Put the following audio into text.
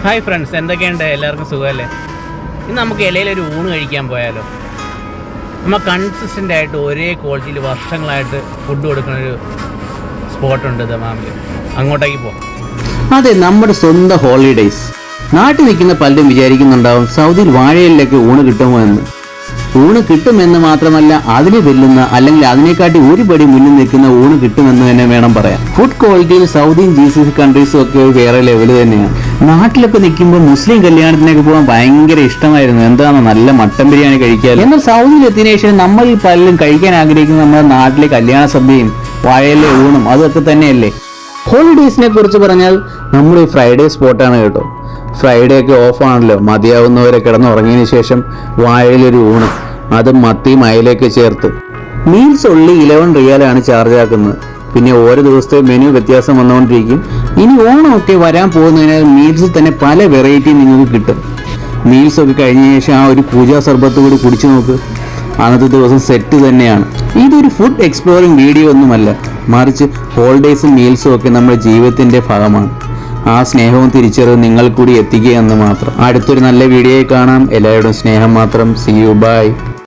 Hi friends, എന്തൊക്കെയുണ്ട്? എല്ലാവർക്കും സുഖമല്ലേ? ഇന്ന് നമുക്ക് ഇലയിലൊരു ഊണ് കഴിക്കാൻ പോയാലോ? നമ്മൾ കൺസിസ്റ്റൻ്റ് ആയിട്ട് ഒരേ ക്വാളിറ്റിയിൽ വർഷങ്ങളായിട്ട് ഫുഡ് കൊടുക്കുന്നൊരു സ്പോട്ടുണ്ട് ദമാമിൽ. അങ്ങോട്ടേക്ക് പോകാം. അതെ, നമ്മുടെ സ്വന്തം ഹോളിഡേയ്സ്. നാട്ടിൽ നിൽക്കുന്ന പലരും വിചാരിക്കുന്നുണ്ടാവും സൗദിയിൽ വാഴയിലൊക്കെ ഊണ് കിട്ടുമോ എന്ന്. ഊണ് കിട്ടുമെന്ന് മാത്രമല്ല, അതിന് വെല്ലുന്ന അല്ലെങ്കിൽ അതിനെക്കാട്ടി ഒരു പടി മുന്നിൽ നിൽക്കുന്ന ഊണ് കിട്ടുമെന്ന് തന്നെ വേണം പറയാൻ. ഫുഡ് ക്വാളിറ്റിയിൽ സൗദിയും GCC കൺട്രീസും ഒക്കെ വേറെ ലെവൽ തന്നെയാണ്. നാട്ടിലൊക്കെ നിൽക്കുമ്പോൾ മുസ്ലിം കല്യാണത്തിനൊക്കെ പോകാൻ ഭയങ്കര ഇഷ്ടമായിരുന്നു. എന്താണ് നല്ല മട്ടൻ ബിരിയാണി കഴിക്കാൻ. എന്നാൽ സൗദിയിൽ എത്തിയതിനു ശേഷം നമ്മളിൽ പലരും കഴിക്കാൻ ആഗ്രഹിക്കുന്ന നമ്മുടെ നാട്ടിലെ കല്യാണ സദ്യയും വാഴയിലെ ഊണും അതൊക്കെ തന്നെയല്ലേ. ഹോളിഡേയ്സിനെ കുറിച്ച് പറഞ്ഞാൽ നമ്മുടെ ഫ്രൈഡേ സ്പോട്ടാണ് കേട്ടോ. ഫ്രൈഡേ ഒക്കെ ഓഫാണല്ലോ. മതിയാവുന്നവരെ കിടന്നുറങ്ങിയതിന് ശേഷം വാഴയിലൊരു ഊണ്, അതും മത്തിയും അയലയൊക്കെ ചേർത്ത്. മീൽസ് ഉള്ളി 11 റിയാലാണ് ചാർജ് ആക്കുന്നത്. പിന്നെ ഓരോ ദിവസത്തെ മെനു വ്യത്യാസം വന്നുകൊണ്ടിരിക്കും. ഇനി ഓണമൊക്കെ വരാൻ പോകുന്നതിനാൽ മീൽസിൽ തന്നെ പല വെറൈറ്റി നിങ്ങൾക്ക് കിട്ടും. മീൽസൊക്കെ കഴിഞ്ഞ ശേഷം ആ ഒരു പൂജാ സർബത്ത് കൂടി കുടിച്ചു നോക്ക്. അന്നത്തെ ദിവസം സെറ്റ് തന്നെയാണ്. ഇതൊരു ഫുഡ് എക്സ്പ്ലോറിംഗ് വീഡിയോ ഒന്നുമല്ല, മറിച്ച് ഹോളിഡേയ്സും മീൽസും ഒക്കെ നമ്മുടെ ജീവിതത്തിന്റെ ഭാഗമാണ്. ആ സ്നേഹവും തിരിച്ചറിവ് നിങ്ങൾ കൂടി എത്തിക്കുക എന്ന് മാത്രം. അടുത്തൊരു നല്ല വീഡിയോയിൽ കാണാം. എല്ലാവരോടും സ്നേഹം മാത്രം. See you, bye.